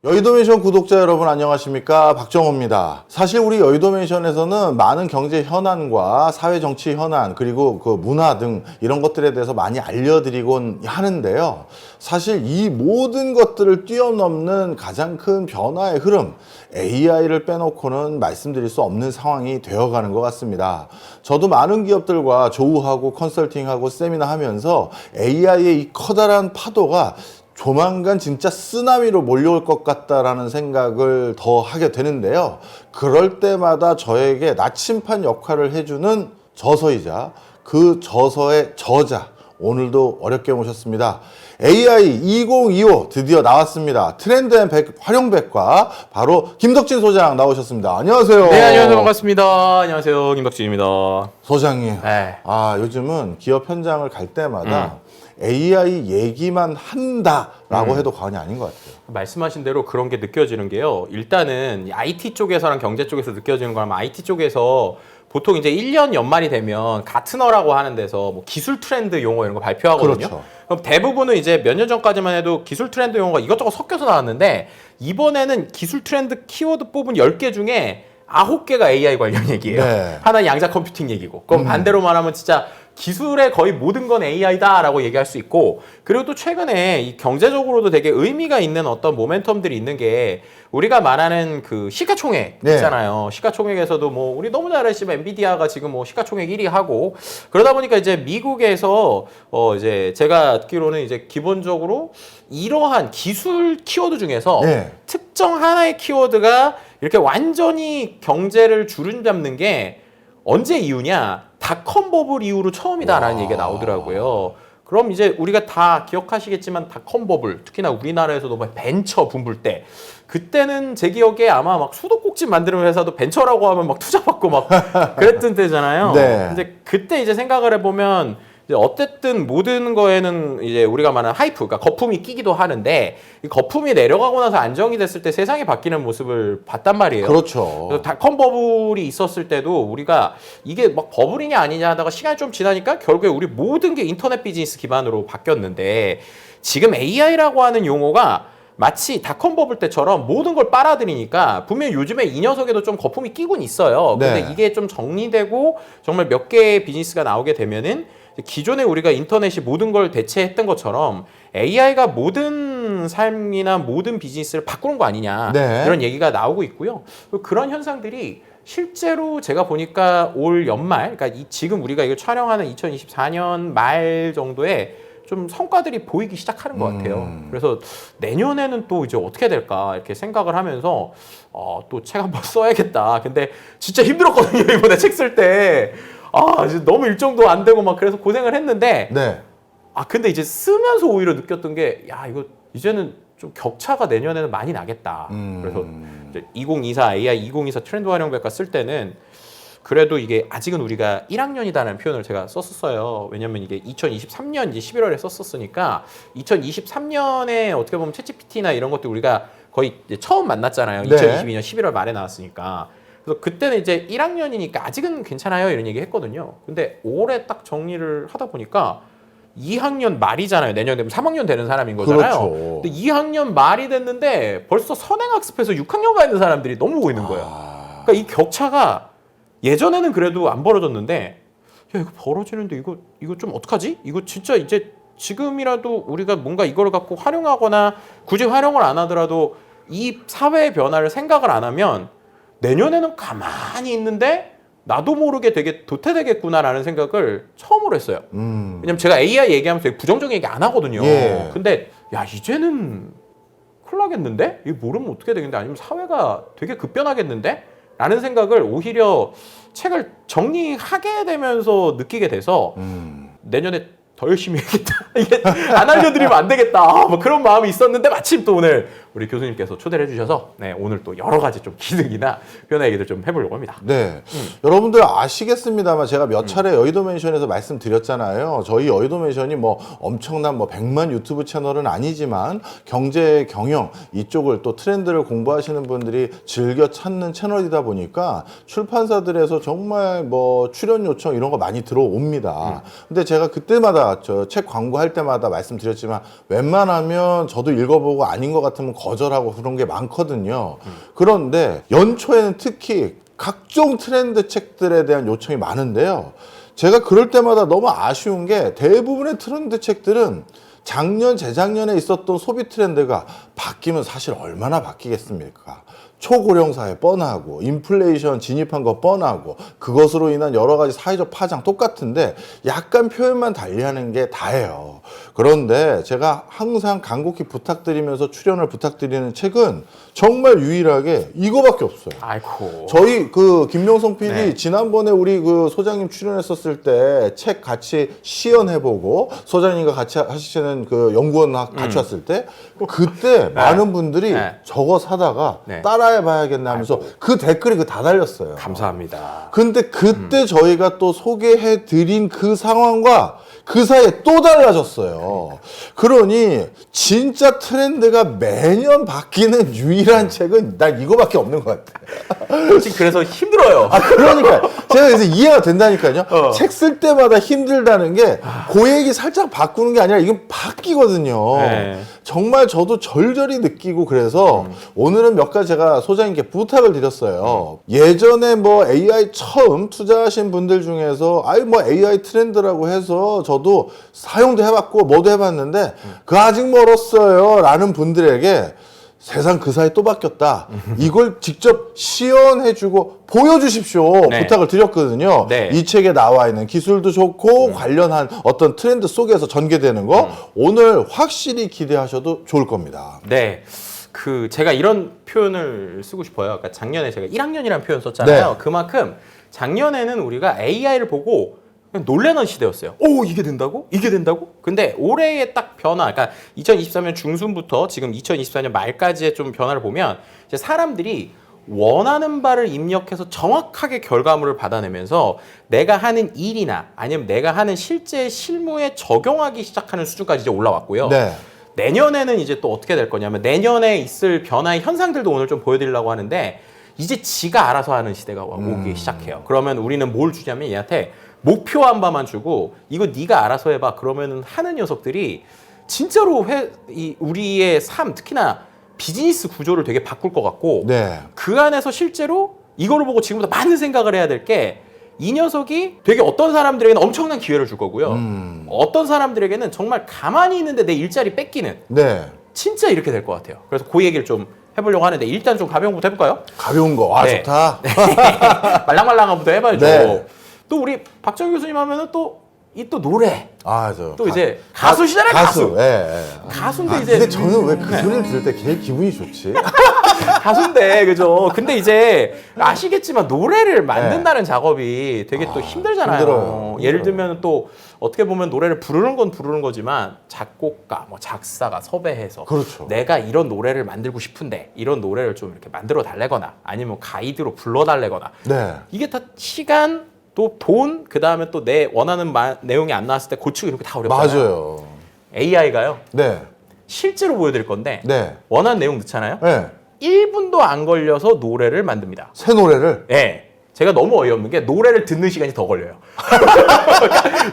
여의도맨션 구독자 여러분 안녕하십니까, 박정호입니다. 사실 우리 여의도맨션에서는 많은 경제 현안과 사회 정치 현안 그리고 그 문화 등 이런 것들에 대해서 많이 알려드리곤 하는데요. 사실 이 모든 것들을 뛰어넘는 가장 큰 변화의 흐름, AI를 빼놓고는 말씀드릴 수 없는 상황이 되어가는 것 같습니다. 저도 많은 기업들과 조우하고 컨설팅하고 세미나 하면서 AI의 이 커다란 파도가 조만간 진짜 쓰나미로 몰려올 것 같다라는 생각을 더 하게 되는데요. 그럴 때마다 저에게 나침반 역할을 해주는 저서이자 그 저서의 저자, 오늘도 어렵게 모셨습니다. AI 2025 드디어 나왔습니다. 트렌드 앤 활용백과 바로 김덕진 소장 나오셨습니다. 안녕하세요. 네, 안녕하세요. 반갑습니다. 안녕하세요. 김덕진입니다. 소장님, 네. 요즘은 기업 현장을 갈 때마다 AI 얘기만 한다라고 해도 과언이 아닌 것 같아요. 말씀하신 대로 그런 게 느껴지는 게요. 일단은 IT 쪽에서랑 경제 쪽에서 느껴지는 거라면 IT 쪽에서 보통 이제 1년 연말이 되면 가트너라고 하는 데서 뭐 기술 트렌드 용어 이런 거 발표하거든요. 그렇죠. 그럼 대부분은 이제 몇 년 전까지만 해도 기술 트렌드 용어가 이것저것 섞여서 나왔는데 이번에는 기술 트렌드 키워드 뽑은 10개 중에 9개가 AI 관련 얘기예요. 네. 하나는 양자 컴퓨팅 얘기고. 그럼 반대로 말하면 진짜 기술의 거의 모든 건 AI다라고 얘기할 수 있고, 그리고 또 최근에 이 경제적으로도 되게 의미가 있는 어떤 모멘텀들이 있는 게 우리가 말하는 그 시가총액 있잖아요. 시가총액에서도 뭐 우리 너무 잘 아시지만 엔비디아가 지금 뭐 시가총액 1위 하고, 그러다 보니까 이제 미국에서 이제 제가 듣기로는 이제 기본적으로 이러한 기술 키워드 중에서 특정 하나의 키워드가 이렇게 완전히 경제를 주름잡는 게 언제 이후냐? 닷컴 버블 이후로 처음이다라는 얘기가 나오더라고요. 그럼 이제 우리가 다 기억하시겠지만 닷컴 버블, 특히나 우리나라에서도 뭐 벤처 붐불 때, 그때는 제 기억에 아마 막 수도꼭지 만드는 회사도 벤처라고 하면 막 투자받고 막 그랬던 때잖아요. 네. 근데 그때 이제 생각을 해보면 이제 어쨌든 모든 거에는 이제 우리가 말하는 하이프, 그러니까 거품이 끼기도 하는데, 이 거품이 내려가고 나서 안정이 됐을 때 세상이 바뀌는 모습을 봤단 말이에요. 그렇죠. 그래서 닷컴 버블이 있었을 때도 우리가 이게 막 버블이냐 아니냐 하다가 시간이 좀 지나니까 결국에 우리 모든 게 인터넷 비즈니스 기반으로 바뀌었는데, 지금 AI라고 하는 용어가 마치 닷컴 버블 때처럼 모든 걸 빨아들이니까 분명히 요즘에 이 녀석에도 좀 거품이 끼곤 있어요. 근데 이게 좀 정리되고 정말 몇 개의 비즈니스가 나오게 되면은 기존에 우리가 인터넷이 모든 걸 대체했던 것처럼 AI가 모든 삶이나 모든 비즈니스를 바꾸는 거 아니냐, 이런 얘기가 나오고 있고요. 그런 현상들이 실제로 제가 보니까 올 연말, 그러니까 지금 우리가 이걸 촬영하는 2024년 말 정도에 좀 성과들이 보이기 시작하는 것 같아요. 그래서 내년에는 또 이제 어떻게 될까 이렇게 생각을 하면서 또 책 한번 써야겠다. 근데 진짜 힘들었거든요, 이번에 책 쓸 때. 이제 너무 일정도 안 되고 막 그래서 고생을 했는데, 근데 이제 쓰면서 오히려 느꼈던 게, 이거 이제는 좀 격차가 내년에는 많이 나겠다. 그래서 이제 2024 AI 2024 트렌드 활용백과 쓸 때는 그래도 이게 아직은 우리가 1학년이다라는 표현을 제가 썼었어요. 왜냐면 이게 2023년 이제 11월에 썼었으니까 2023년에 어떻게 보면 챗GPT나 이런 것도 우리가 거의 이제 처음 만났잖아요. 2022년 11월 말에 나왔으니까. 그래서 그때는 이제 1학년이니까 아직은 괜찮아요 이런 얘기 했거든요. 근데 올해 딱 정리를 하다 보니까 2학년 말이잖아요. 내년 되면 3학년 되는 사람인 거잖아요. 그렇죠. 근데 2학년 말이 됐는데 벌써 선행학습해서 6학년 가 있는 사람들이 너무 보이는 거예요. 그러니까 이 격차가 예전에는 그래도 안 벌어졌는데, 야, 이거 벌어지는데 이거 좀 어떡하지? 이거 진짜 이제 지금이라도 우리가 뭔가 이걸 갖고 활용하거나 굳이 활용을 안 하더라도 이 사회의 변화를 생각을 안 하면 내년에는 가만히 있는데 나도 모르게 되게 도태되겠구나라는 생각을 처음으로 했어요. 왜냐면 제가 AI 얘기하면서 되게 부정적인 얘기 안 하거든요. 근데 야, 이제는 큰일 나겠는데? 이거 모르면 어떻게 되겠는데? 아니면 사회가 되게 급변하겠는데? 라는 생각을 오히려 책을 정리하게 되면서 느끼게 돼서 내년에 더 열심히 해야겠다. 이게 안 알려드리면 안 되겠다. 뭐 그런 마음이 있었는데 마침 또 오늘 우리 교수님께서 초대를 해주셔서 오늘 또 여러 가지 좀 기능이나 변화 얘기들 좀 해보려고 합니다. 여러분들 아시겠습니다만 제가 몇 차례 여의도맨션에서 말씀드렸잖아요. 저희 여의도맨션이 뭐 엄청난 뭐 100만 유튜브 채널은 아니지만 경제 경영 이쪽을 또 트렌드를 공부하시는 분들이 즐겨 찾는 채널이다 보니까 출판사들에서 정말 뭐 출연 요청 이런 거 많이 들어옵니다. 근데 제가 그때마다 저 책 광고할 때마다 말씀드렸지만 웬만하면 저도 읽어보고 아닌 것 같으면 거절하고 그런 게 많거든요. 그런데 연초에는 특히 각종 트렌드 책들에 대한 요청이 많은데요. 제가 그럴 때마다 너무 아쉬운 게 대부분의 트렌드 책들은 작년, 재작년에 있었던 소비 트렌드가 바뀌면 사실 얼마나 바뀌겠습니까? 초고령 사회 뻔하고 인플레이션 진입한 거 뻔하고 그것으로 인한 여러 가지 사회적 파장 똑같은데 약간 표현만 달리하는 게 다예요. 그런데 제가 항상 간곡히 부탁드리면서 출연을 부탁드리는 책은 정말 유일하게 이거밖에 없어요. 아이고. 저희 그 김명성 PD 네. 지난번에 우리 그 소장님 출연했었을 때 책 같이 시연해보고 소장님과 같이 하시는 그 연구원 같이 왔을 때 그때 많은 분들이 네. 저거 사다가 네. 따라해봐야겠네 하면서 그 댓글이 다 달렸어요. 감사합니다. 근데 그때 저희가 또 소개해드린 그 상황과 그 사이에 또 달라졌어요. 그러니 진짜 트렌드가 매년 바뀌는 유일한 책은 난 이거밖에 없는 것 같아요. 지금 그래서 힘들어요. 그러니까 제가 그래서 이해가 된다니까요. 책 쓸 때마다 힘들다는 게 그 얘기 살짝 바꾸는 게 아니라 이건 바뀌거든요. 네. 정말 저도 절절히 느끼고 그래서 오늘은 몇 가지 제가 소장님께 부탁을 드렸어요. 예전에 뭐 AI 처음 투자하신 분들 중에서 아이 뭐 AI 트렌드라고 해서 저도 사용도 해봤고 뭐도 해봤는데 그 아직 멀었어요 라는 분들에게 세상 그 사이 또 바뀌었다. 이걸 직접 시연해주고 보여주십시오. 네. 부탁을 드렸거든요. 네. 이 책에 나와 있는 기술도 좋고 관련한 어떤 트렌드 속에서 전개되는 거 오늘 확실히 기대하셔도 좋을 겁니다. 네. 그 제가 이런 표현을 쓰고 싶어요. 그러니까 작년에 제가 1학년이라는 표현 썼잖아요. 네. 그만큼 작년에는 우리가 AI를 보고 그냥 놀라는 시대였어요. 오, 이게 된다고? 이게 된다고? 근데 올해의 딱 변화, 그러니까 2023년 중순부터 지금 2024년 말까지의 좀 변화를 보면 이제 사람들이 원하는 바를 입력해서 정확하게 결과물을 받아내면서 내가 하는 일이나 아니면 내가 하는 실제 실무에 적용하기 시작하는 수준까지 이제 올라왔고요. 네. 내년에는 이제 또 어떻게 될 거냐면 내년에 있을 변화의 현상들도 오늘 좀 보여드리려고 하는데 이제 지가 알아서 하는 시대가 오기 시작해요. 그러면 우리는 뭘 주냐면 얘한테 목표 한 바만 주고 이거 네가 알아서 해봐. 그러면은 하는 녀석들이 진짜로 우리의 삶 특히나 비즈니스 구조를 되게 바꿀 것 같고 네. 그 안에서 실제로 이거를 보고 지금부터 많은 생각을 해야 될 게 이 녀석이 되게 어떤 사람들에게는 엄청난 기회를 줄 거고요. 어떤 사람들에게는 정말 가만히 있는데 내 일자리 뺏기는 네. 진짜 이렇게 될 것 같아요. 그래서 그 얘기를 좀 해보려고 하는데 일단 좀 가벼운 것부터 해볼까요? 가벼운 거. 아, 네. 좋다. 말랑말랑한부터 해봐야죠. 네. 또 우리 박정 교수님 하면은 또 노래. 아, 또 이제 가수시잖아요, 가수. 예, 예. 가수인데 이제. 근데 저는 왜 그 소리를 들을 때 제일 기분이 좋지? 가수인데, 그죠? 근데 이제 아시겠지만 노래를 만든다는 작업이 되게 또 힘들잖아요. 힘들어요. 예를 들면 또 어떻게 보면 노래를 부르는 건 부르는 거지만 작곡가, 뭐 작사가 섭외해서 그렇죠. 내가 이런 노래를 만들고 싶은데 이런 노래를 좀 이렇게 만들어 달래거나 아니면 가이드로 불러 달래거나 네. 이게 다 시간 또 돈, 그 다음에 또 내 원하는 내용이 안 나왔을 때 고치고 이렇게 다 어렵잖아요. 맞아요. AI가요. 네. 실제로 보여드릴 건데 네. 원하는 내용 넣잖아요. 네. 1분도 안 걸려서 노래를 만듭니다. 새 노래를? 네. 제가 너무 어이없는 게 노래를 듣는 시간이 더 걸려요.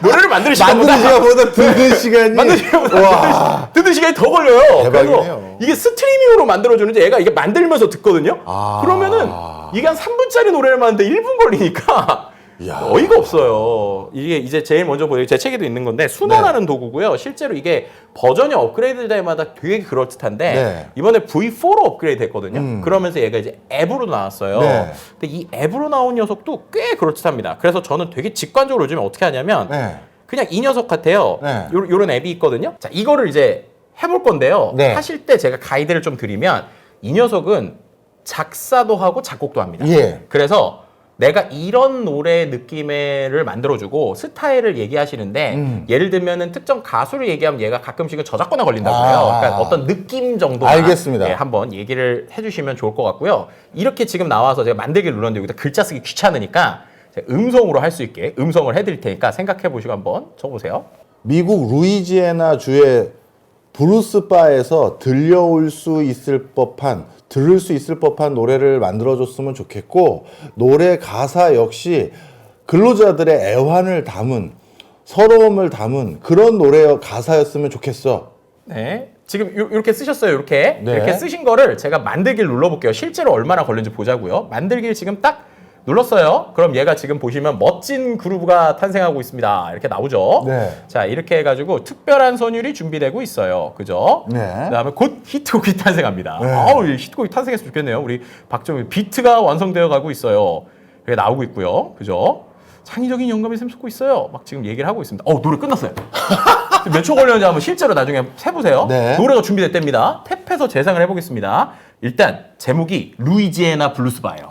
노래를 만드는 시간보다 듣는 시간이. 만드는 시간보다 와. 듣는 시간이 더 걸려요. 대박이네요. 그래서 이게 스트리밍으로 만들어주는데 얘가 이게 만들면서 듣거든요. 아. 그러면은 이게 한 3분짜리 노래를 만드는데 1분 걸리니까 이야. 어이가 없어요. 이게 이제 제일 먼저 보여드릴 제 책에도 있는 건데 순원하는 도구고요. 실제로 이게 버전이 업그레이드 될 때마다 되게 그럴듯한데 네. 이번에 V4로 업그레이드 됐거든요. 그러면서 얘가 이제 앱으로 나왔어요. 네. 근데 이 앱으로 나온 녀석도 꽤 그럴듯합니다. 그래서 저는 되게 직관적으로 요즘에 어떻게 하냐면 네. 그냥 이 녀석 같아요. 네. 요런 앱이 있거든요. 자, 이거를 이제 해볼 건데요. 네. 하실 때 제가 가이드를 좀 드리면 이 녀석은 작사도 하고 작곡도 합니다. 예. 그래서 내가 이런 노래 느낌을 만들어주고 스타일을 얘기하시는데 예를 들면은 특정 가수를 얘기하면 얘가 가끔씩은 저작권에 걸린다고 해요. 그러니까 어떤 느낌 정도만 알겠습니다. 예, 한번 얘기를 해주시면 좋을 것 같고요. 이렇게 지금 나와서 제가 만들기를 눌렀는데 여기다 글자 쓰기 귀찮으니까 제가 음성으로 할 수 있게 음성을 해드릴 테니까 생각해 보시고 한번 쳐보세요. 미국 루이지애나 주의 브루스 바에서 들을 수 있을 법한 노래를 만들어줬으면 좋겠고 노래 가사 역시 근로자들의 애환을 담은 서러움을 담은 그런 노래 가사였으면 좋겠어. 네, 지금 이렇게 쓰셨어요. 이렇게 네. 이렇게 쓰신 거를 제가 만들기를 눌러볼게요. 실제로 얼마나 걸렸는지 보자고요. 만들기를 지금 딱 눌렀어요. 그럼 얘가 지금 보시면 멋진 그루브가 탄생하고 있습니다. 이렇게 나오죠. 네. 자, 이렇게 해가지고 특별한 선율이 준비되고 있어요. 그죠? 네. 그다음에 곧 히트곡이 탄생합니다. 네. 아우, 이 히트곡이 탄생했으면 좋겠네요. 우리 박정희 비트가 완성되어 가고 있어요. 이게 나오고 있고요. 그죠? 창의적인 영감이 샘솟고 있어요. 막 지금 얘기를 하고 있습니다. 노래 끝났어요. 몇 초 걸렸는지 한번 실제로 나중에 해보세요. 네. 노래가 준비됐답니다. 탭해서 재생을 해보겠습니다. 일단 제목이 루이지애나 블루스바예요.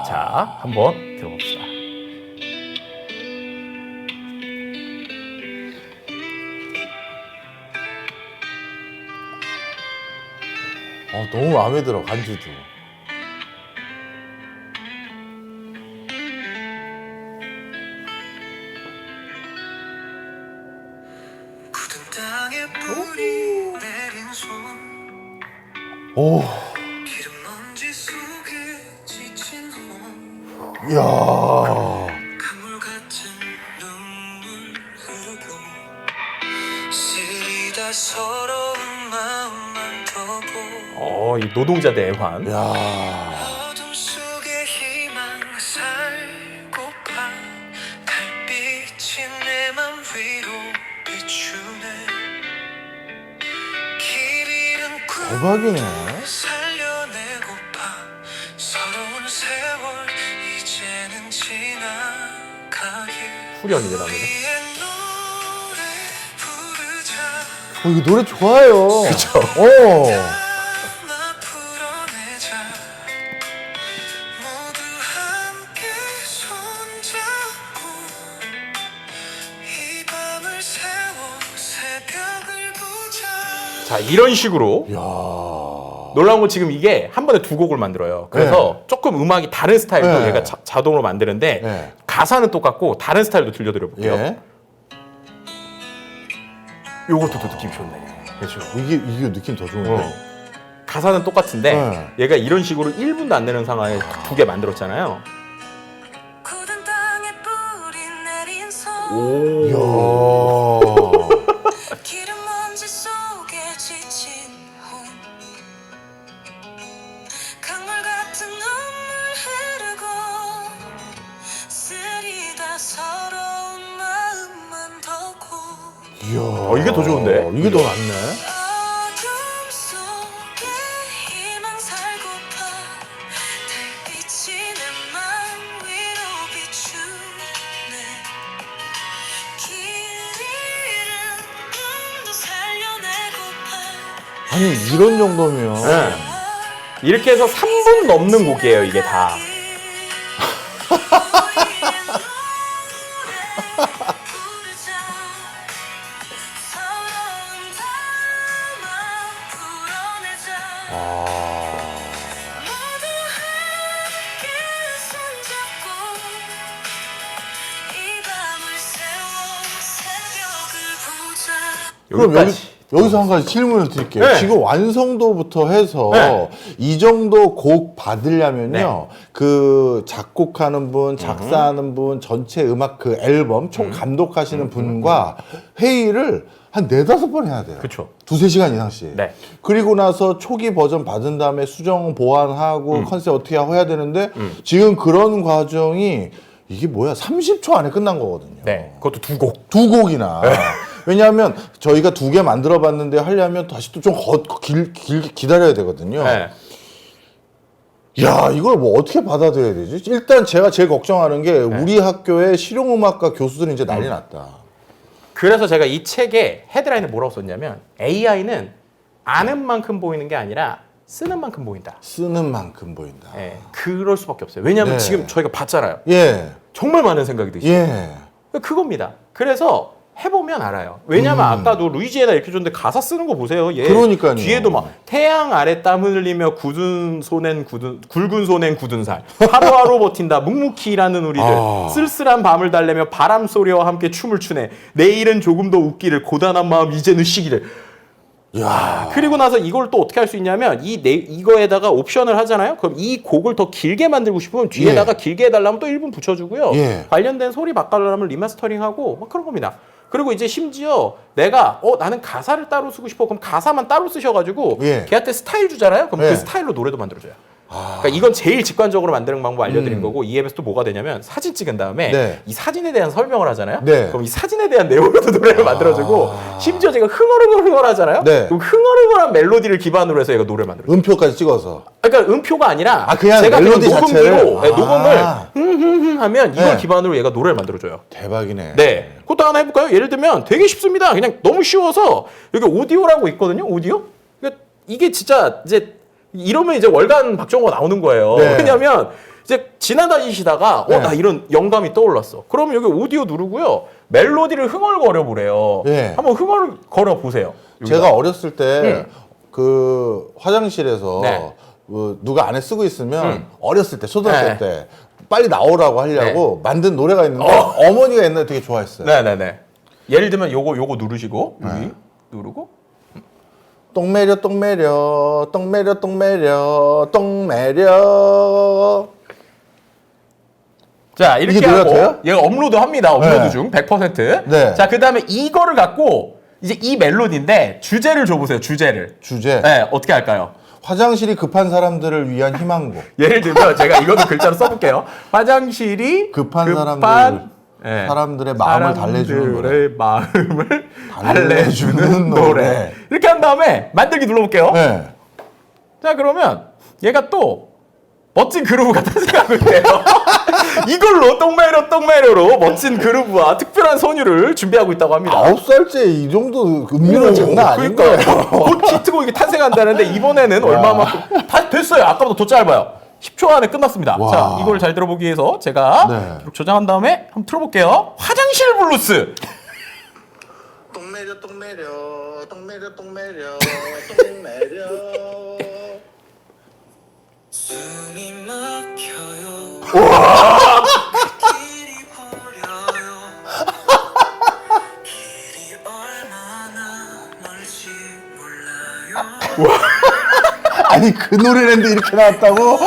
자, 한번 들어봅시다. 너무 마음에 들어, 간주도. 굳은 땅에 뿌리 내린 손 오, 기름 먼지 속에 지친 혼 이야. 강물 같은 눈물 흐르고 쓰리다 서러운 마음만 더고 이 노동자 대환. 야. 어둠 속에 희망 살고파 달빛이 내 맘 위로 비추네 길 잃은 꿈 대박이네. 살려내고파 서러운 세월 이제는 지나가길 후렴이네, 나오네. 우리의 노래 부르자 이거 노래 좋아요. 그쵸. 나 풀어내자 모두 함께 손잡고 이 밤을 세워 새벽을 보자 자, 이런 식으로 야. 놀라운 건 지금 이게 한 번에 두 곡을 만들어요. 그래서 조금 음악이 다른 스타일로 네. 얘가 자동으로 만드는데 네. 가사는 똑같고 다른 스타일로 들려드려 볼게요. 예. 요것도 또 느낌이 좋네. 그렇죠. 이게 느낌 더 좋은데. 가사는 똑같은데 네. 얘가 이런 식으로 1분도 안 되는 상황에 두 개 만들었잖아요. 굳은 땅에 뿌리 내린 손 이야. 기름 먼지 속에 지친 혼 강물 같은 눈물 흐르고 쓰리다 서러운 마음만 더고 이야. 이게 더 좋은데? 이게 더 낫네. 어둠 속에 희망 살고파 달빛이 내 맘 위로 비추네 길 잃은 꿈도 살려내고파 아니, 이런 정도면. 네. 이렇게 해서 3분 넘는 곡이에요, 이게 다. 그럼 여기까지. 여기서 한 가지 질문을 드릴게요. 네. 지금 완성도부터 해서 네. 이 정도 곡 받으려면요. 네. 그 작곡하는 분, 작사하는 분, 전체 음악 그 앨범 총 감독하시는 분과 회의를 한 4-5번 해야 돼요. 그쵸. 2-3시간 이상씩. 네. 그리고 나서 초기 버전 받은 다음에 수정 보완하고 컨셉 어떻게 하고 해야 되는데 지금 그런 과정이 이게 뭐야? 30초 안에 끝난 거거든요. 네. 그것도 두 곡. 두 곡이나. 왜냐하면 저희가 2개 만들어 봤는데 하려면 다시 또 좀 길게 기다려야 되거든요. 네. 야, 이걸 뭐 어떻게 받아들여야 되지? 일단 제가 제일 걱정하는 게 우리 학교의 실용음악과 교수들이 이제 난리 났다. 그래서 제가 이 책에 헤드라인을 뭐라고 썼냐면 AI는 아는 만큼 보이는 게 아니라 쓰는 만큼 보인다. 쓰는 만큼 보인다. 예, 그럴 수밖에 없어요. 왜냐하면 네. 지금 저희가 봤잖아요. 예. 정말 많은 생각이 드시죠. 예. 그겁니다. 그래서 해보면 알아요. 왜냐면 아까도 루이지애나 이렇게 줬는데 가사 쓰는 거 보세요. 얘 그러니까요. 뒤에도 막 태양 아래 땀 흘리며 굵은 손엔 굳은 살 하루하루 버틴다 묵묵히 일하는 우리들 아. 쓸쓸한 밤을 달래며 바람 소리와 함께 춤을 추네 내일은 조금 더 웃기를 고단한 마음 이제는 쉬기를. 야. 그리고 나서 이걸 또 어떻게 할 수 있냐면 이거에다가 옵션을 하잖아요. 그럼 이 곡을 더 길게 만들고 싶으면 뒤에다가 길게 해달라면 또 1분 붙여주고요. 예. 관련된 소리 바꿔달라면 리마스터링하고 막 그런 겁니다. 그리고 이제 심지어 내가 나는 가사를 따로 쓰고 싶어. 그럼 가사만 따로 쓰셔가지고 예. 걔한테 스타일 주잖아요. 그럼 예. 그 스타일로 노래도 만들어줘요. 그러니까 이건 제일 직관적으로 만드는 방법 알려드린 거고 이 앱에서 또 뭐가 되냐면 사진 찍은 다음에 네. 이 사진에 대한 설명을 하잖아요. 네. 그럼 이 사진에 대한 내용으로도 노래를 만들어주고 심지어 제가 흥얼흥얼하잖아요. 네. 그럼 흥얼흥얼한 멜로디를 기반으로 해서 얘가 노래를 만들어요. 음표까지 찍어서. 그러니까 음표가 아니라 그냥 제가 멜로디 그냥 녹음기로 자체를? 네, 녹음을 하면 이걸 네. 기반으로 얘가 노래를 만들어줘요. 대박이네. 네, 그것도 하나 해볼까요? 예를 들면 되게 쉽습니다. 그냥 너무 쉬워서 여기 오디오라고 있거든요. 오디오? 그러니까 이게 진짜 이제 이러면 이제 월간 박정호가 나오는 거예요. 네. 왜냐면 이제 지나다니시다가 네. 나 이런 영감이 떠올랐어. 그러면 여기 오디오 누르고요. 멜로디를 흥얼거려 보래요. 네. 한번 흥얼거려 보세요. 제가 어렸을 때 그 화장실에서 네. 누가 안에 쓰고 있으면 어렸을 때 초등학교 네. 때 빨리 나오라고 하려고 만든 노래가 있는데 어머니가 옛날에 되게 좋아했어요. 네네네. 예를 들면 요거 누르시고 여기 누르고 똥 매려 똥 매려 똥 매려 똥 매려 똥 매려. 자 이렇게 이게 노래가 하고 돼요? 얘가 업로드 합니다. 업로드 네. 중 100%. 네. 자 그다음에 이거를 갖고 이제 이 멜로디인데 주제를 줘보세요. 주제를. 주제 네 어떻게 할까요? 화장실이 급한 사람들을 위한 희망곡. 예를 들면 제가 이거는 글자로 써볼게요. 화장실이 급한 네. 사람들의 마음을 달래주는 노래. 사람들의 마음을 달래주는 달래주는 노래. 노래. 이렇게 한 다음에 만들기 눌러볼게요. 네. 자 그러면 얘가 또 멋진 그루브 같은 생각을 해요. 이걸로 똥매려로 멋진 그루브와 특별한 선율을 준비하고 있다고 합니다. 9살째 이 정도 음미는 장난 아닌 거예요. 곧 히트곡이 탄생한다는데 이번에는 얼마만큼 다 됐어요. 아까보다 더 짧아요. 10초 안에 끝났습니다. 와. 자 이걸 잘 들어보기 위해서 제가 네. 기록 저장한 다음에 한번 틀어볼게요. 화장실 블루스. 똥 매려 똥 매려 똥 매려 똥 매려 똥 매려. 숨이 막혀요 길이 버려요 길이 얼마나 멀지 몰라요 아니 그 노래랜데 이렇게 나왔다고?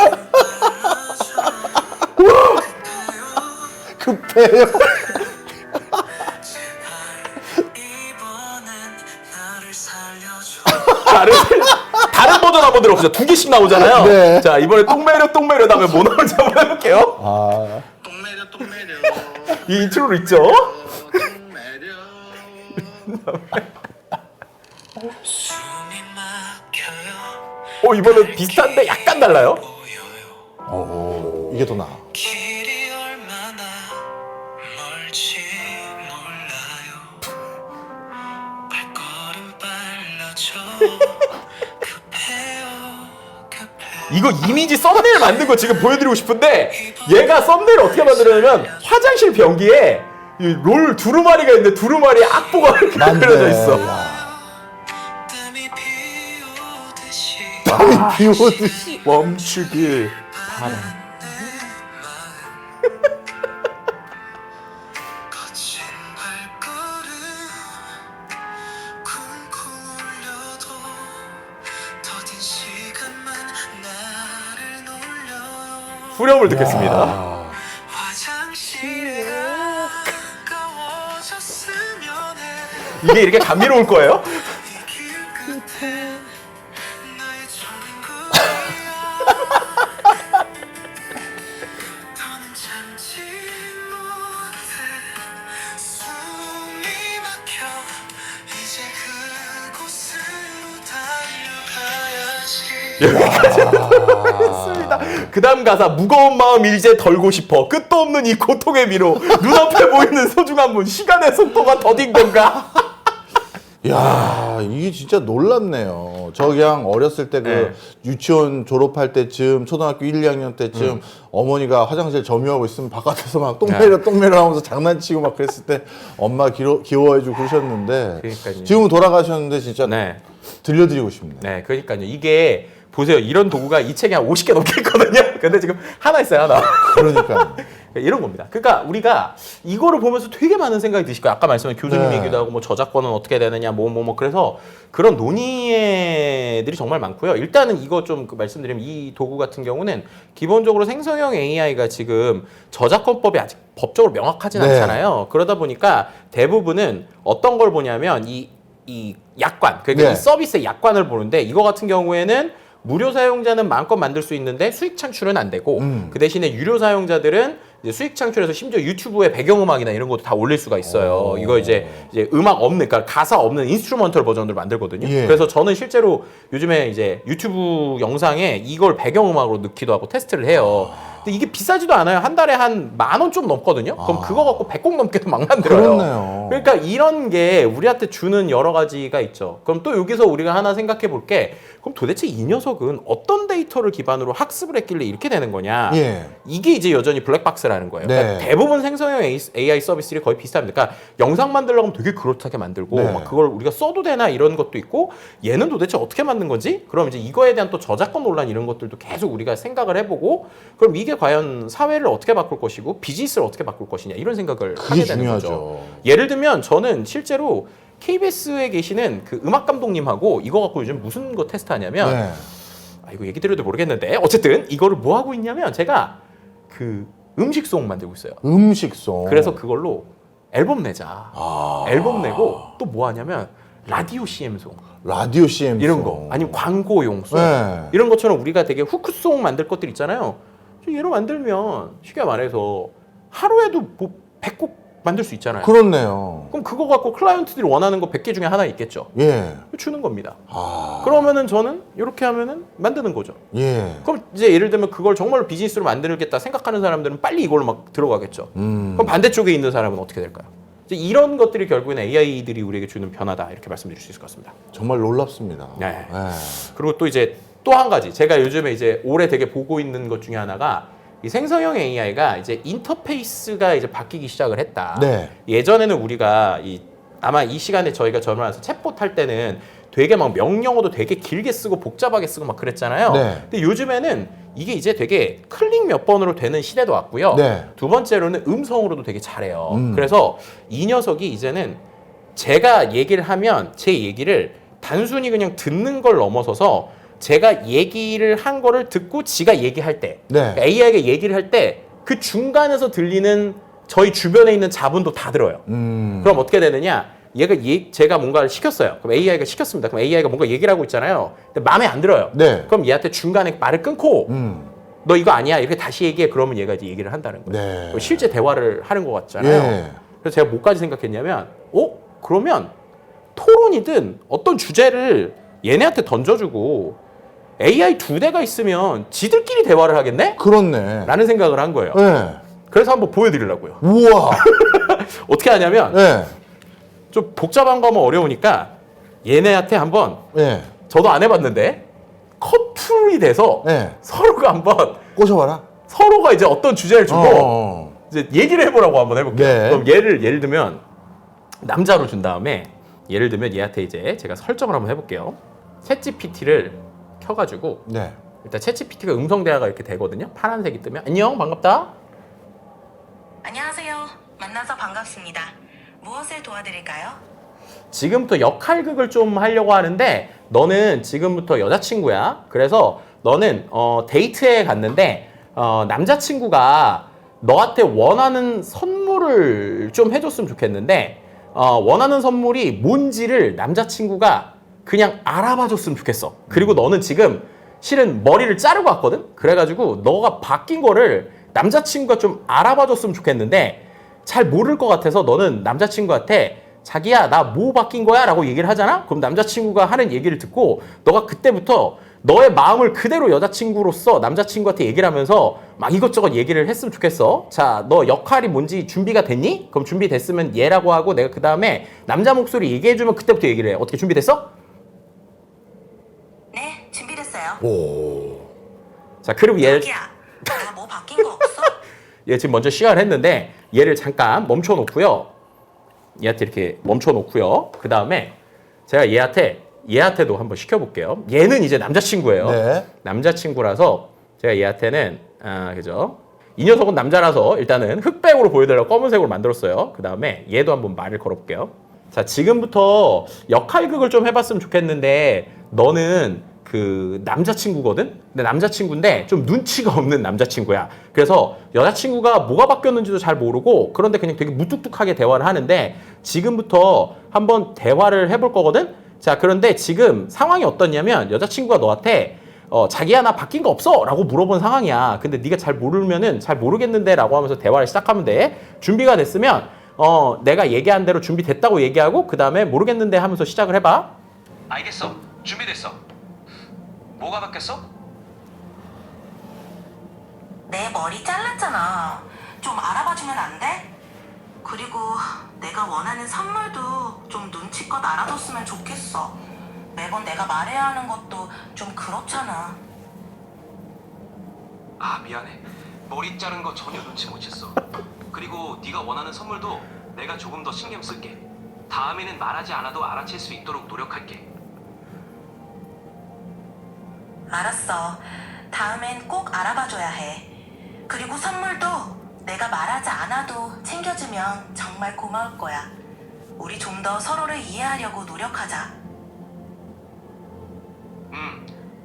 급해요. 제발 이번엔 나를 살려줘 다른 버전 한번 들어보죠. 두 개씩 나오잖아요. 네. 자 이번에 똥매려 다음에 뭐 나올지 한번 해볼게요. 아, 똥 매려 똥 매려 이 인트로로 있죠. 똥 매려 숨이 막혀요 이번엔 비슷한데 약간 달라요. 보여요 이게 더 나아. 길이 얼마나 멀지 몰라요 발걸음 빨라져 급해요 급해요 이거 이미지 썸네일 만든 거 지금 보여드리고 싶은데 얘가 썸네일 어떻게 만들었냐면 화장실 변기에 이 롤 두루마리가 있는데 두루마리에 악보가 이렇게 그려져 있어. 땀이 비오듯이 비 오듯이. 멈추길 바람. 거친 발걸음 쿵쿵 울려도 더딘 시간만 나를 놀려 후렴을 듣겠습니다. 화장실에 가까워졌으면 해 이게 이렇게 감미로울 거예요? 이 길 끝에 나의 천국이야 더는 참지 못해 숨이 막혀 이제 그곳으로 달려가야지 그 다음 가사 무거운 마음 이제 덜고 싶어 끝도 없는 이 고통의 미로 눈앞에 보이는 소중한 분 시간의 속도가 더딘 건가? 야, 이게 진짜 놀랍네요. 저 그냥 어렸을 때 그 네. 유치원 졸업할 때쯤, 초등학교 1, 2학년 때쯤 어머니가 화장실 점유하고 있으면 바깥에서 막 똥 매려 하면서 장난치고 막 그랬을 때 엄마 귀여워해주고 그러셨는데 그러니까요. 지금 돌아가셨는데 진짜 네. 들려드리고 싶네. 네, 그러니까요. 이게 보세요. 이런 도구가 이 책에 한 50개 넘게 있거든요. 근데 지금 하나 있어요, 하나. 그러니까. 이런 겁니다. 그러니까 우리가 이거를 보면서 되게 많은 생각이 드실 거예요. 아까 말씀한 교수님 네. 얘기도 하고 뭐 저작권은 어떻게 되느냐 뭐 그래서 그런 논의들이 정말 많고요. 일단은 이거 좀 말씀드리면 이 도구 같은 경우는 기본적으로 생성형 AI가 지금 저작권법이 아직 법적으로 명확하진 네. 않잖아요. 그러다 보니까 대부분은 어떤 걸 보냐면 이 약관, 그러니까 네. 이 서비스의 약관을 보는데 이거 같은 경우에는 무료 사용자는 마음껏 만들 수 있는데 수익 창출은 안 되고 그 대신에 유료 사용자들은 이제 수익 창출해서 심지어 유튜브에 배경음악이나 이런 것도 다 올릴 수가 있어요. 오. 이거 이제 음악 없는, 그러니까 가사 없는 인스트루먼털 버전으로 만들거든요. 예. 그래서 저는 실제로 요즘에 이제 유튜브 영상에 이걸 배경음악으로 넣기도 하고 테스트를 해요. 근데 이게 비싸지도 않아요. 한 달에 한 10,000원 좀 넘거든요. 그럼 그거 갖고 100곡 넘게도 막 만들어요. 그렇네요. 그러니까 이런 게 우리한테 주는 여러 가지가 있죠. 그럼 또 여기서 우리가 하나 생각해 볼 게, 그럼 도대체 이 녀석은 어떤 데이터를 기반으로 학습을 했길래 이렇게 되는 거냐? 예. 이게 이제 여전히 블랙박스라는 거예요. 네. 그러니까 대부분 생성형 AI 서비스들이 거의 비슷합니다. 그러니까 영상 만들려고 하면 되게 그럴듯하게 만들고 네. 막 그걸 우리가 써도 되나 이런 것도 있고, 얘는 도대체 어떻게 만든 건지? 그럼 이제 이거에 대한 또 저작권 논란 이런 것들도 계속 우리가 생각을 해보고, 그럼 이게 과연 사회를 어떻게 바꿀 것이고 비즈니스를 어떻게 바꿀 것이냐 이런 생각을 하게 그게 되는 중요하죠. 거죠. 예를 들면 저는 실제로 KBS에 계시는 그 음악 감독님하고 이거 갖고 요즘 무슨 거 테스트하냐면, 네. 아, 이거 얘기 드려도 모르겠는데 어쨌든 이거를 뭐 하고 있냐면, 제가 그 음식송 만들고 있어요. 음식송. 그래서 그걸로 앨범 내자. 아. 앨범 내고 또 뭐 하냐면 라디오 CM송 라디오 CM 이런 거, 아니면 광고용송 네. 이런 것처럼 우리가 되게 후크송 만들 것들 있잖아요. 얘로 만들면 쉽게 말해서 하루에도 뭐 100곡 만들 수 있잖아요. 그렇네요. 그럼 그거 갖고 클라이언트들이 원하는 거 100개 중에 하나 있겠죠. 예. 주는 겁니다. 아. 그러면은 저는 이렇게 하면은 만드는 거죠. 예. 그럼 이제 예를 들면 그걸 정말로 비즈니스로 만들겠다 생각하는 사람들은 빨리 이걸로 막 들어가겠죠. 그럼 반대쪽에 있는 사람은 어떻게 될까요? 이제 이런 것들이 결국에는 AI들이 우리에게 주는 변화다 이렇게 말씀드릴 수 있을 것 같습니다. 정말 놀랍습니다. 네. 예. 그리고 또 이제 또 한 가지 제가 요즘에 이제 올해 되게 보고 있는 것 중에 하나가, 이 생성형 AI가 이제 인터페이스가 이제 바뀌기 시작을 했다. 네. 예전에는 우리가 아마 이 시간에 저희가 전화해서 챗봇 할 때는 되게 막 명령어도 되게 길게 쓰고 복잡하게 쓰고 막 그랬잖아요. 네. 근데 요즘에는 이게 이제 되게 클릭 몇 번으로 되는 시대도 왔고요. 네. 두 번째로는 음성으로도 되게 잘해요. 그래서 이 녀석이 이제는 제가 얘기를 하면 제 얘기를 단순히 그냥 듣는 걸 넘어서서 제가 얘기를 한 거를 듣고 지가 얘기할 때, 네. 그러니까 AI가 얘기를 할 때 그 중간에서 들리는 저희 주변에 있는 자본도 다 들어요. 그럼 어떻게 되느냐? 제가 뭔가를 시켰어요. 그럼 AI가 시켰습니다. 그럼 AI가 뭔가 얘기를 하고 있잖아요. 근데 마음에 안 들어요. 네. 그럼 얘한테 중간에 말을 끊고 너 이거 아니야 이렇게 다시 얘기해. 그러면 얘가 이제 얘기를 한다는 거예요. 네. 실제 대화를 하는 것 같잖아요. 예. 그래서 제가 뭐까지 생각했냐면, 그러면 토론이든 어떤 주제를 얘네한테 던져주고 AI 2대가 있으면 지들끼리 대화를 하겠네? 그렇네. 라는 생각을 한 거예요. 예. 그래서 한번 보여드리려고요. 우와. 어떻게 하냐면 예. 좀 복잡한 거 하면 어려우니까 얘네한테 한번, 예. 저도 안 해봤는데 커플이 돼서 예. 서로가 한번 꼬셔봐라. 서로가 이제 어떤 주제를 주고 어. 이제 얘기를 해보라고 한번 해볼게요. 네. 그럼 예를 들면 남자로 준 다음에 예를 들면 얘한테 이제 제가 설정을 한번 해볼게요. 챗GPT를 켜가지고 네. 일단 챗GPT가 음성 대화가 이렇게 되거든요. 파란색이 뜨면 안녕 반갑다. 안녕하세요. 만나서 반갑습니다. 무엇을 도와드릴까요? 지금부터 역할극을 좀 하려고 하는데 너는 지금부터 여자친구야. 그래서 너는 데이트에 갔는데 남자친구가 너한테 원하는 선물을 좀 해줬으면 좋겠는데 원하는 선물이 뭔지를 남자친구가 그냥 알아봐줬으면 좋겠어. 그리고 너는 지금 실은 머리를 자르고 왔거든? 그래가지고 너가 바뀐 거를 남자친구가 좀 알아봐줬으면 좋겠는데 잘 모를 것 같아서 너는 남자친구한테 자기야 나 뭐 바뀐 거야? 라고 얘기를 하잖아? 그럼 남자친구가 하는 얘기를 듣고 너가 그때부터 너의 마음을 그대로 여자친구로서 남자친구한테 얘기를 하면서 막 이것저것 얘기를 했으면 좋겠어. 자, 너 역할이 뭔지 준비가 됐니? 그럼 준비됐으면 얘라고 하고 내가 그 다음에 남자 목소리 얘기해주면 그때부터 얘기를 해. 어떻게 준비됐어? 네, 준비됐어요. 오. 자, 그리고 얘 자기야, 나 뭐 바뀐 거 없어? 얘 지금 먼저 시작을 했는데 얘를 잠깐 멈춰놓고요. 얘한테 이렇게 멈춰놓고요. 그 다음에 제가 얘한테도 한번 시켜볼게요. 얘는 이제 남자친구예요. 네. 남자친구라서 제가 얘한테는 그죠? 이 녀석은 남자라서 일단은 흑백으로 보여달라고 검은색으로 만들었어요. 그 다음에 얘도 한번 말을 걸어볼게요. 자, 지금부터 역할극을 좀 해봤으면 좋겠는데 너는 그 남자친구거든? 근데 남자친구인데 좀 눈치가 없는 남자친구야. 그래서 여자친구가 뭐가 바뀌었는지도 잘 모르고 그런데 그냥 되게 무뚝뚝하게 대화를 하는데 지금부터 한번 대화를 해볼 거거든? 자, 그런데 지금 상황이 어떻냐면 여자친구가 너한테 자기야 나 바뀐 거 없어? 라고 물어본 상황이야. 근데 네가 잘 모르면은 잘 모르겠는데 라고 하면서 대화를 시작하면 돼. 준비가 됐으면 내가 얘기한 대로 준비됐다고 얘기하고 그 다음에 모르겠는데 하면서 시작을 해봐. 알겠어. 준비됐어. 뭐가 바뀌었어? 내 머리 잘랐잖아. 좀 알아봐주면 안 돼? 그리고 내가 원하는 선물도 좀 눈치껏 알아뒀으면 좋겠어. 매번 내가 말해야 하는 것도 좀 그렇잖아. 아, 미안해. 머리 자른 거 전혀 눈치 못 챘어. 그리고 네가 원하는 선물도 내가 조금 더 신경 쓸게. 다음에는 말하지 않아도 알아챌 수 있도록 노력할게. 알았어. 다음엔 꼭 알아봐줘야 해. 그리고 선물도 내가 말하지 않아도 챙겨주면 정말 고마울 거야. 우리 좀 더 서로를 이해하려고 노력하자.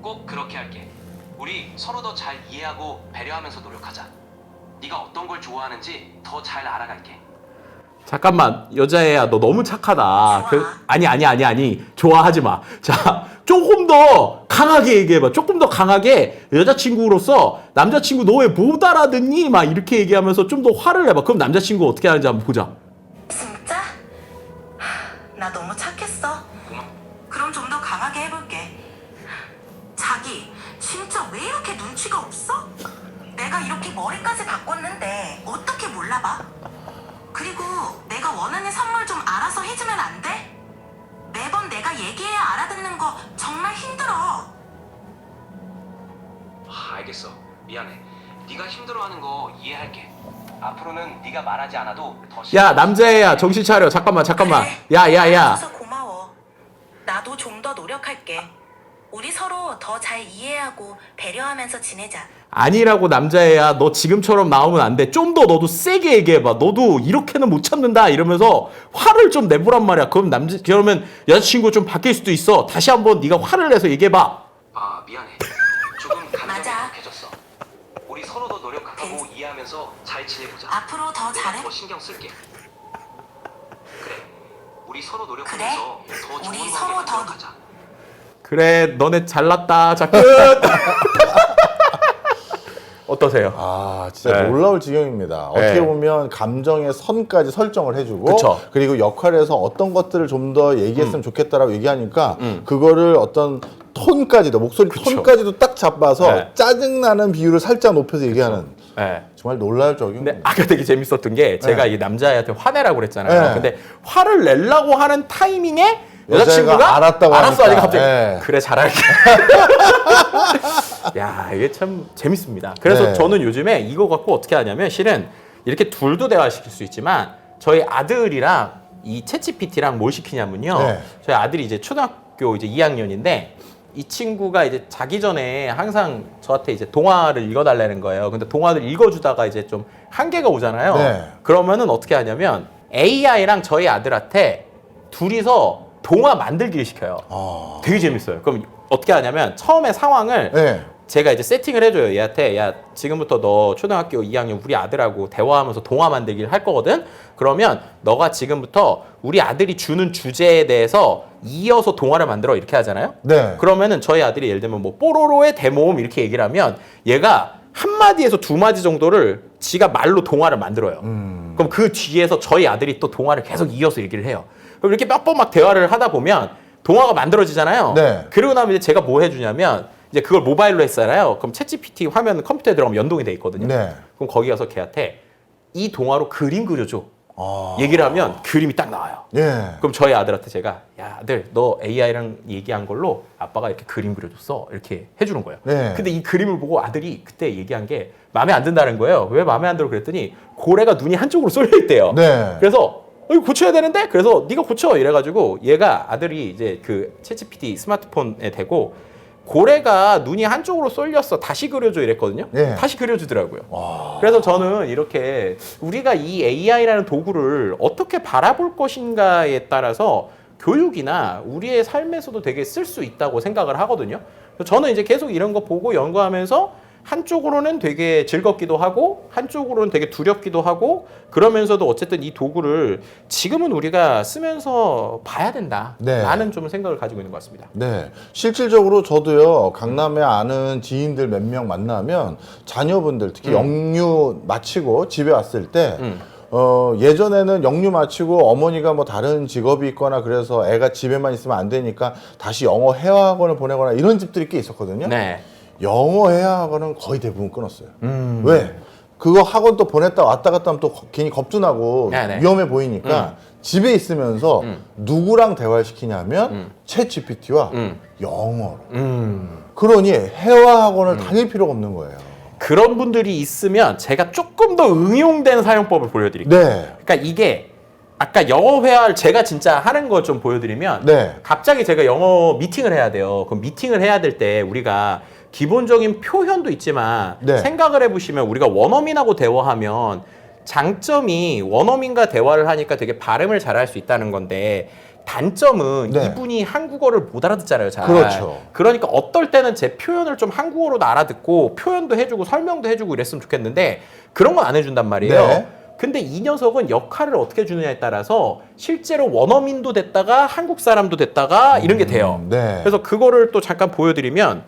꼭 그렇게 할게. 우리 서로 더 잘 이해하고 배려하면서 노력하자. 네가 어떤 걸 좋아하는지 더 잘 알아갈게. 잠깐만, 여자애야, 너 너무 착하다. 좋아. 아니. 좋아하지 마. 자, 조금 더 강하게 얘기해봐. 조금 더 강하게 여자친구로서 남자친구 너 왜 못 알아듣니? 막 이렇게 얘기하면서 좀 더 화를 내봐. 그럼 남자친구 어떻게 하는지 한번 보자. 진짜? 나 너무 착했어. 고마워. 그럼 좀 더 강하게 해볼게. 자기, 진짜 왜 이렇게 눈치가 없어? 내가 이렇게 머리까지 바꿨는데 어떻게 몰라봐? 그리고 내가 원하는 선물 좀 알아서 해주면 안 돼? 매번 내가 얘기해야 알아듣는 거 정말 힘들어. 알겠어. 미안해. 네가 힘들어하는 거 이해할게. 앞으로는 네가 말하지 않아도 더 야, 남자애야, 정신 차려. 잠깐만. 그래, 야. 알아줘서 고마워. 나도 좀 더 노력할게. 우리 서로 더 잘 이해하고 배려하면서 지내자. 아니라고 남자애야. 너 지금처럼 나오면 안 돼. 좀 더 너도 세게 얘기해봐. 너도 이렇게는 못 참는다. 이러면서 화를 좀 내보란 말이야. 그러면 여자친구 좀 바뀔 수도 있어. 다시 한번 네가 화를 내서 얘기해봐. 아, 미안해. 조금 감정이 맞아. 격해졌어. 우리 서로 더 노력하고 이해하면서 잘 지내보자. 앞으로 더 내가 잘해. 더 신경 쓸게. 그래. 우리 서로 그래? 노력하면서 더 좋은 우리 관계 서로 더 만들어가자. 그래, 너네 잘났다. 자, 끝! 어떠세요? 아, 진짜 네. 놀라울 지경입니다. 어떻게 네. 보면 감정의 선까지 설정을 해주고, 그쵸. 그리고 역할에서 어떤 것들을 좀 더 얘기했으면 좋겠다라고 얘기하니까, 음. 그거를 어떤 톤까지도, 목소리 그쵸. 톤까지도 딱 잡아서 네. 짜증나는 비율을 살짝 높여서 얘기하는, 네. 정말 놀라울 적입니다. 근데 아까 되게 재밌었던 게 제가 네. 이 남자애한테 화내라고 그랬잖아요. 네. 근데 화를 내려고 하는 타이밍에 여자애가 여자친구가 알았다고 알았어 하니까. 하니까 갑자기 네. 그래 잘할게. 야, 이게 참 재밌습니다. 그래서 네. 저는 요즘에 이거 갖고 어떻게 하냐면 실은 이렇게 둘도 대화시킬 수 있지만 저희 아들이랑 이 챗GPT랑 뭘 시키냐면요. 네. 저희 아들이 이제 초등학교 이제 2학년인데 이 친구가 이제 자기 전에 항상 저한테 이제 동화를 읽어달라는 거예요. 근데 동화를 읽어주다가 이제 좀 한계가 오잖아요. 네. 그러면은 어떻게 하냐면 AI랑 저희 아들한테 둘이서 동화 만들기를 시켜요. 아. 되게 재밌어요. 그럼 어떻게 하냐면 처음에 상황을 네. 제가 이제 세팅을 해줘요. 얘한테 야 지금부터 너 초등학교 2학년 우리 아들하고 대화하면서 동화 만들기를 할 거거든. 그러면 너가 지금부터 우리 아들이 주는 주제에 대해서 이어서 동화를 만들어 이렇게 하잖아요. 네. 그러면은 저희 아들이 예를 들면 뭐 뽀로로의 대모험 이렇게 얘기를 하면 얘가 한 마디에서 두 마디 정도를 지가 말로 동화를 만들어요. 그럼 그 뒤에서 저희 아들이 또 동화를 계속 이어서 얘기를 해요. 그럼 이렇게 몇 번 막 대화를 하다 보면 동화가 만들어지잖아요. 네. 그러고 나면 이제 제가 뭐 해주냐면 이제 그걸 모바일로 했잖아요. 그럼 챗GPT 화면 컴퓨터에 들어가면 연동이 돼 있거든요. 네. 그럼 거기 가서 걔한테 이 동화로 그림 그려줘. 아. 얘기를 하면 그림이 딱 나와요. 예. 그럼 저희 아들한테 제가 야 아들 너 AI랑 얘기한 걸로 아빠가 이렇게 그림 그려줬어 이렇게 해주는 거예요. 네. 근데 이 그림을 보고 아들이 그때 얘기한 게 마음에 안 든다는 거예요. 왜 마음에 안 들어 그랬더니 고래가 눈이 한쪽으로 쏠려 있대요. 네. 그래서 이거 고쳐야 되는데 그래서 네가 고쳐 이래가지고 얘가 아들이 이제 그 챗GPT 스마트폰에 대고 고래가 눈이 한쪽으로 쏠렸어 다시 그려줘 이랬거든요. 네. 다시 그려주더라고요. 와. 그래서 저는 이렇게 우리가 이 AI라는 도구를 어떻게 바라볼 것인가에 따라서 교육이나 우리의 삶에서도 되게 쓸 수 있다고 생각을 하거든요. 저는 이제 계속 이런 거 보고 연구하면서 한쪽으로는 되게 즐겁기도 하고 한쪽으로는 되게 두렵기도 하고 그러면서도 어쨌든 이 도구를 지금은 우리가 쓰면서 봐야 된다. 네. 라는 좀 생각을 가지고 있는 것 같습니다. 네, 실질적으로 저도요 강남에 아는 지인들 몇 명 만나면 자녀분들 특히 영유 마치고 집에 왔을 때 예전에는 영유 마치고 어머니가 뭐 다른 직업이 있거나 그래서 애가 집에만 있으면 안 되니까 다시 영어 회화학원을 보내거나 이런 집들이 꽤 있었거든요. 네. 영어 회화학원은 거의 대부분 끊었어요. 왜? 그거 학원 또 보냈다 왔다 갔다 하면 또 괜히 겁도 나고 네네. 위험해 보이니까 집에 있으면서 누구랑 대화를 시키냐면 챗 GPT와 영어로. 그러니 회화학원을 다닐 필요가 없는 거예요. 그런 분들이 있으면 제가 조금 더 응용된 사용법을 보여드릴게요. 네. 그러니까 이게 아까 영어 회화를 제가 진짜 하는 거 좀 보여드리면 네. 갑자기 제가 영어 미팅을 해야 돼요. 그럼 미팅을 해야 될 때 우리가 기본적인 표현도 있지만 네. 생각을 해보시면 우리가 원어민하고 대화하면 장점이 원어민과 대화를 하니까 되게 발음을 잘할 수 있다는 건데 단점은 네. 이분이 한국어를 못 알아듣잖아요. 잘. 그렇죠. 그러니까 어떨 때는 제 표현을 좀 한국어로도 알아듣고 표현도 해주고 설명도 해주고 이랬으면 좋겠는데 그런 건 안 해준단 말이에요. 네. 근데 이 녀석은 역할을 어떻게 주느냐에 따라서 실제로 원어민도 됐다가 한국 사람도 됐다가 이런 게 돼요. 네. 그래서 그거를 또 잠깐 보여드리면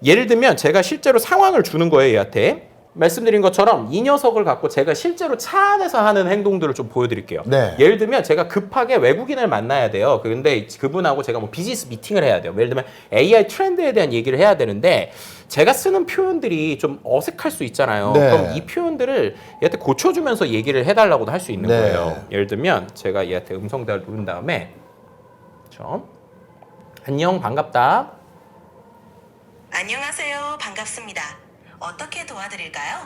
예를 들면 제가 실제로 상황을 주는 거예요, 얘한테. 말씀드린 것처럼 이 녀석을 갖고 제가 실제로 차 안에서 하는 행동들을 좀 보여드릴게요. 네. 예를 들면 제가 급하게 외국인을 만나야 돼요. 근데 그분하고 제가 뭐 비즈니스 미팅을 해야 돼요. 예를 들면 AI 트렌드에 대한 얘기를 해야 되는데 제가 쓰는 표현들이 좀 어색할 수 있잖아요. 네. 그럼 이 표현들을 얘한테 고쳐주면서 얘기를 해달라고도 할 수 있는 네. 거예요. 예를 들면 제가 얘한테 음성 대화를 누른 다음에 안녕 반갑다. 안녕하세요. 반갑습니다. 어떻게 도와드릴까요?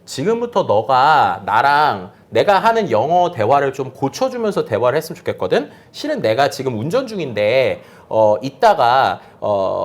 지금부터 너가 나랑 내가 하는 영어 대화를 좀 고쳐주면서 대화를 했으면 좋겠거든. 실은 내가 지금 운전 중인데 이따가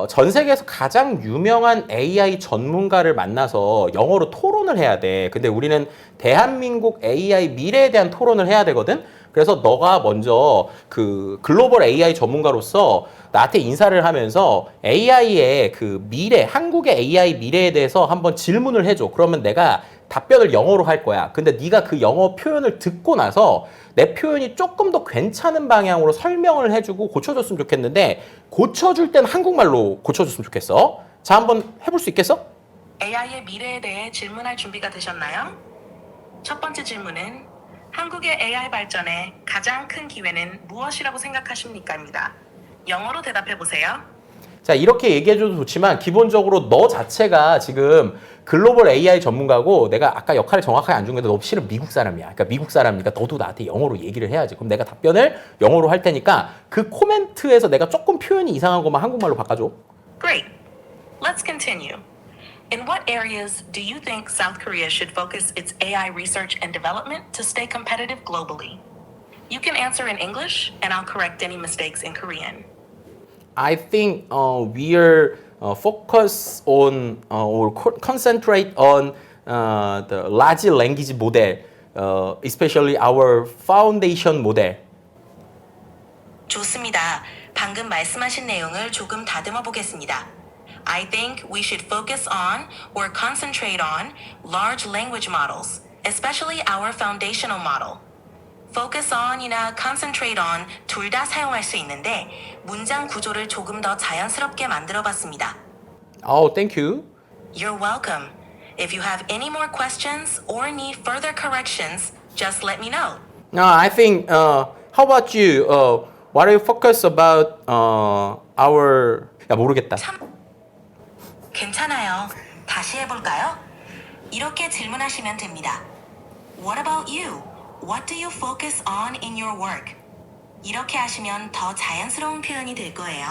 전 세계에서 가장 유명한 AI 전문가를 만나서 영어로 토론을 해야 돼. 근데 우리는 대한민국 AI 미래에 대한 토론을 해야 되거든. 그래서 너가 먼저 그 글로벌 AI 전문가로서 나한테 인사를 하면서 AI의 그 미래, 한국의 AI 미래에 대해서 한번 질문을 해줘. 그러면 내가 답변을 영어로 할 거야. 근데 네가 그 영어 표현을 듣고 나서 내 표현이 조금 더 괜찮은 방향으로 설명을 해주고 고쳐줬으면 좋겠는데 고쳐줄 땐 한국말로 고쳐줬으면 좋겠어. 자, 한번 해볼 수 있겠어? AI의 미래에 대해 질문할 준비가 되셨나요? 첫 번째 질문은 한국의 AI 발전의 가장 큰 기회는 무엇이라고 생각하십니까?입니다. 영어로 대답해 보세요. 자, 이렇게 얘기해줘도 좋지만 기본적으로 너 자체가 지금 글로벌 AI 전문가고 내가 아까 역할을 정확하게 안 준 건데 너 실은 미국 사람이야. 그러니까 미국 사람이니까 너도 나한테 영어로 얘기를 해야지. 그럼 내가 답변을 영어로 할 테니까 그 코멘트에서 내가 조금 표현이 이상한 것만 한국말로 바꿔줘. Great. Let's continue. In what areas do you think South Korea should focus its AI research and development to stay competitive globally? You can answer in English, and I'll correct any mistakes in Korean. I think we are focus on or concentrate on the large language model, especially our foundation model. 좋습니다. 방금 말씀하신 내용을 조금 다듬어 보겠습니다. I think we should focus on or concentrate on large language models, especially our foundational model. Focus on이나 concentrate on 둘 다 사용할 수 있는데 문장 구조를 조금 더 자연스럽게 만들어 봤습니다. Oh, thank you. You're welcome. If you have any more questions or need further corrections, just let me know. No, I think. How about you? What are you focus about our? 야 모르겠다. 참 괜찮아요. 다시 해볼까요? 이렇게 질문하시면 됩니다. What about you? What do you focus on in your work? 이렇게 하시면 더 자연스러운 표현이 될 거예요.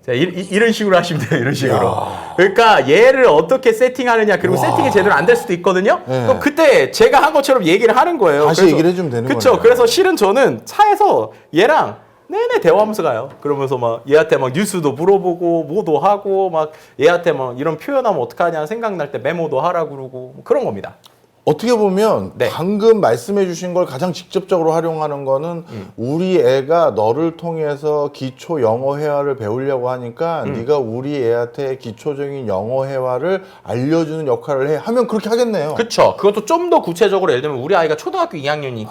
자, 이런 식으로 하시면 돼요. 이런 식으로. 그러니까 얘를 어떻게 세팅하느냐. 그리고 세팅이 제대로 안 될 수도 있거든요. 네. 그럼 그때 제가 한 것처럼 얘기를 하는 거예요. 다시 얘기를 해주면 되는 그쵸? 거네요. 그래서 실은 저는 차에서 얘랑 내내 대화하면서 가요. 그러면서 막 얘한테 막 뉴스도 물어보고 뭐도 하고 막 얘한테 막 이런 표현하면 어떡하냐 생각날 때 메모도 하라고 그러고 뭐 그런 겁니다. 어떻게 보면 네. 방금 말씀해 주신 걸 가장 직접적으로 활용하는 거는 우리 애가 너를 통해서 기초 영어 회화를 배우려고 하니까 네가 우리 애한테 기초적인 영어 회화를 알려주는 역할을 해 하면 그렇게 하겠네요. 그렇죠. 그것도 좀 더 구체적으로 예를 들면 우리 아이가 초등학교 2학년이니까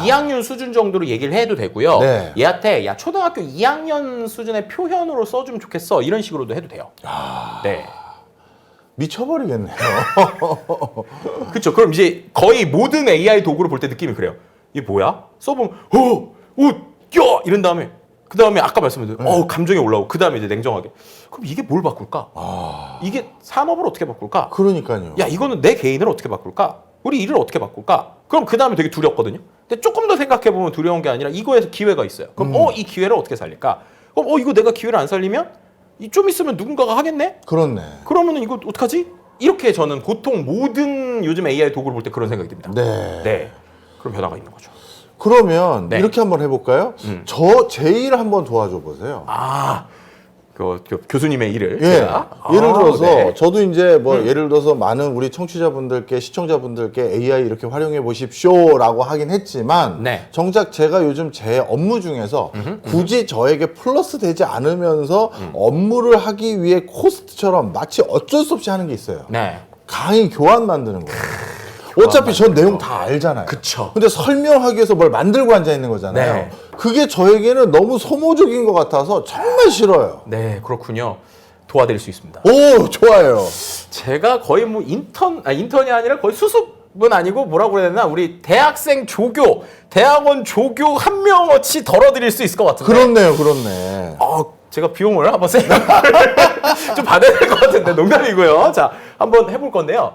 2학년 수준 정도로 얘기를 해도 되고요. 네. 얘한테 야 초등학교 2학년 수준의 표현으로 써주면 좋겠어 이런 식으로도 해도 돼요. 네. 미쳐버리겠네요. 그렇죠. 그럼 이제 거의 모든 AI 도구를 볼 때 느낌이 그래요. 이게 뭐야? 써보면 야 이런 다음에 그 다음에 아까 말씀드린 감정이 올라오고 그 다음에 이제 냉정하게 그럼 이게 뭘 바꿀까? 이게 산업을 어떻게 바꿀까? 그러니까요. 야 이거는 내 개인을 어떻게 바꿀까? 우리 일을 어떻게 바꿀까? 그럼 그 다음에 되게 두렵거든요. 근데 조금 더 생각해보면 두려운 게 아니라 이거에서 기회가 있어요. 그럼 이 기회를 어떻게 살릴까? 그럼 이거 내가 기회를 안 살리면 좀 있으면 누군가가 하겠네? 그렇네. 그러면은 이거 어떡하지? 이렇게 저는 보통 모든 요즘 AI 도구를 볼 때 그런 생각이 듭니다. 네. 네. 그럼 변화가 있는 거죠. 그러면 네. 이렇게 한번 해볼까요? 제 일을 한번 도와줘 보세요. 그 교수님의 일을 예. 제가 예를 들어서 네. 저도 이제 뭐 예를 들어서 많은 우리 청취자분들께 시청자분들께 AI 이렇게 활용해 보십시오라고 하긴 했지만 네. 정작 제가 요즘 제 업무 중에서 굳이 저에게 플러스 되지 않으면서 업무를 하기 위해 코스트처럼 마치 어쩔 수 없이 하는 게 있어요. 네. 강의 교환 만드는 거예요. 어차피 전 내용 다 알잖아요. 그쵸. 근데 설명하기 위해서 뭘 만들고 앉아 있는 거잖아요. 네. 그게 저에게는 너무 소모적인 것 같아서 정말 싫어요. 네, 그렇군요. 도와드릴 수 있습니다. 오, 좋아요. 제가 거의 뭐 인턴이 아니라 거의 수습은 아니고 뭐라고 그래야 되나? 우리 대학생 조교, 대학원 조교 한 명어치 덜어드릴 수 있을 것 같은데. 그렇네요, 그렇네. 제가 비용을 한번 생각을 좀 받아야 될 것 같은데 농담이고요. 자, 한번 해볼 건데요.